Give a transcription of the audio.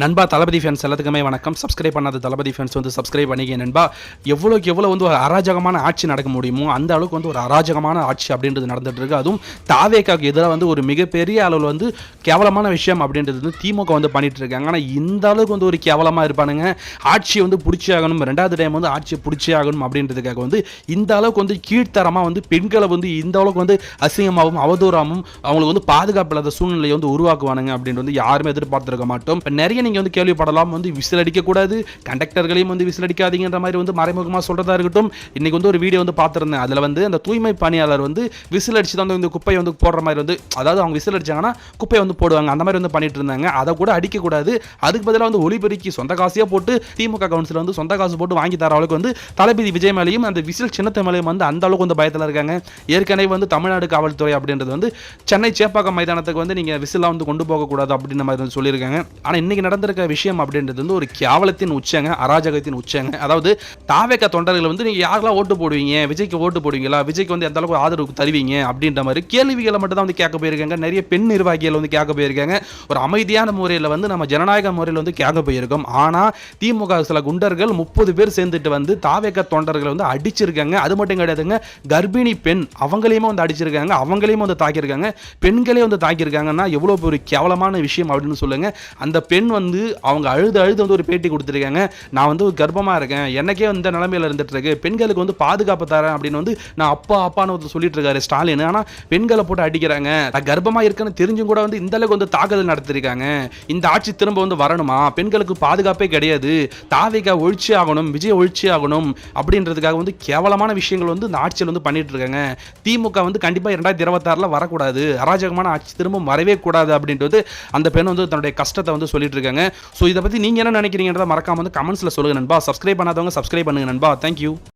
நண்பா தளபதி ஃபேன்ஸ் எல்லாத்துக்குமே வணக்கம். சப்ஸ்கிரைப் பண்ணாத தளபதி ஃபேன்ஸ் வந்து சப்ஸ்கிரைப் பண்ணிக்க நண்பா. எவ்வளோக்கு எவ்வளோ வந்து ஒரு அராஜகமான ஆட்சி நடக்க முடியுமோ அந்த அளவுக்கு வந்து ஒரு அராஜகமான ஆட்சி அப்படின்றது நடந்துட்டு இருக்கு. அதுவும் தாவேக்காக்கு எதிராக வந்து ஒரு மிகப்பெரிய அளவில் வந்து கேவலமான விஷயம் அப்படின்றது வந்து திமுக வந்து பண்ணிட்டு இருக்காங்க. ஆனால் இந்த அளவுக்கு வந்து ஒரு கேவலமாக இருப்பானுங்க. ஆட்சியை வந்து பிடிச்சி ஆகணும், ரெண்டாவது டைம் வந்து ஆட்சியை பிடிச்சி ஆகணும் அப்படின்றதுக்காக வந்து இந்த அளவுக்கு வந்து கீழ்த்தரமாக வந்து பெண்களை வந்து இந்த அளவுக்கு வந்து அசிங்கமாகவும் அவதூறாகவும் அவங்களுக்கு வந்து பாதுகாப்பு இல்லாத சூழ்நிலையை வந்து உருவாக்குவானுங்க அப்படின்னு வந்து யாருமே எதிர்பார்த்திருக்க மாட்டோம். இப்போ நிறைய நீங்கள் வந்து கேள்விப்படலாம், வந்து விசில் அடிக்கக்கூடாது, கண்டக்டர்களையும் வந்து விசில் அடிக்காதீங்கன்ற மாதிரி வந்து மறைமுகமாக சொல்கிறதா இருக்கட்டும். இன்றைக்கி வந்து ஒரு வீடியோ வந்து பார்த்துருந்தேன். அதில் வந்து அந்த தூய்மை பணியாளர் வந்து விசில் அடிச்சு தான் வந்து குப்பையை வந்து போடுற மாதிரி வந்து, அதாவது அவங்க விசில் அடிச்சாங்கன்னா குப்பையை வந்து போடுவாங்க, அந்த மாதிரி வந்து பண்ணிட்டு இருந்தாங்க. அதை கூட அடிக்கக்கூடாது, அதுக்கு பதிலாக வந்து ஒளிபெருக்கி சொந்த காசையாக போட்டு திமுக கவுன்சில் வந்து சொந்த காசு போட்டு வாங்கி தர அளவுக்கு வந்து தளபதி விஜய் மேலேயும் அந்த விசில் சின்னத்தை மேலேயும் வந்து அந்த அளவுக்கு வந்து பயத்தில் இருக்காங்க. ஏற்கனவே வந்து தமிழ்நாடு காவல்துறை அப்படின்றது வந்து சென்னை சேப்பாக்கம் மைதானத்துக்கு வந்து நீங்கள் விசிலாம் வந்து கொண்டு போகக்கூடாது அப்படின்ற மாதிரி வந்து சொல்லியிருக்காங்க. ஆனால் இன்னைக்கு நடந்திருக்க விஷயம் அப்படின்றது வந்து ஒரு கேவலத்தின் உச்சங்க, அராஜகத்தின் உச்சங்க. அதாவது தாவேக தொண்டர்கள் வந்து நீங்க யாரெல்லாம் ஓட்டு போடுவீங்க, விஜய்க்கு ஓட்டு போடுவீங்களா, விஜய்க்கு வந்து எந்த அளவுக்கு ஆதரவு தருவீங்க அப்படின்ற மாதிரி கேள்விகளை மட்டும் தான் வந்து கேட்க போயிருக்காங்க. நிறைய பெண் நிர்வாகிகள் வந்து கேட்க போயிருக்காங்க. ஒரு அமைதியான முறையில் வந்து நம்ம ஜனநாயக முறையில் வந்து கேட்க போயிருக்கோம். ஆனால் திமுக சில குண்டர்கள் 30 பேர் சேர்ந்துட்டு வந்து தாவேக தொண்டர்களை வந்து அடிச்சிருக்காங்க. அது மட்டும் கிடையாதுங்க, கர்ப்பிணி பெண் அவங்களையுமே வந்து அடிச்சிருக்காங்க, அவங்களையும் வந்து தாக்கியிருக்காங்க, பெண்களே வந்து தாக்கியிருக்காங்கன்னா எவ்வளோ ஒரு கேவலமான விஷயம் அப்படின்னு சொல்லுங்க. அந்த பெண் வந்து அவங்க அழுது வந்து ஒரு பேட்டி கொடுத்துருக்காங்க. நான் வந்து கர்ப்பமாக இருக்கேன், எனக்கே இந்த நிலைமையில் இருந்துட்டு இருக்கு, பெண்களுக்கு வந்து பாதுகாப்பு தரேன் அப்படின்னு வந்து நான் அப்பான்னு சொல்லிட்டு இருக்காரு ஸ்டாலின். ஆனால் பெண்களை போட்டு அடிக்கிறாங்க. கர்ப்பமாக இருக்குன்னு தெரிஞ்சும் கூட வந்து இந்த அளவுக்கு வந்து தாக்குதல் நடத்திருக்காங்க. இந்த ஆட்சி திரும்ப வந்து வரணுமா, பெண்களுக்கு பாதுகாப்பே கிடையாது, தாவேகா ஒழிச்சு ஆகணும், விஜய் ஒழிச்சு ஆகணும் அப்படின்றதுக்காக வந்து கேவலமான விஷயங்கள் வந்து இந்த ஆட்சியில் வந்து பண்ணிட்டு இருக்காங்க. திமுக வந்து கண்டிப்பாக 2026 வரக்கூடாது, அராஜகமான ஆட்சி திரும்ப வரவே கூடாது அப்படின்றது அந்த பெண் வந்து தன்னுடைய கஷ்டத்தை வந்து சொல்லிட்டு இருக்காங்க. ஸோ இதை பற்றி நீங்கள் என்ன நினைக்கிறீங்கன்றத மறக்காம வந்து கமெண்ட்ஸில் சொல்லுங்கள் நண்பா. சப்ஸ்கிரைப் பண்ணாதவங்க சப்ஸ்கிரைப் பண்ணுங்க நண்பா. தேங்க்யூ.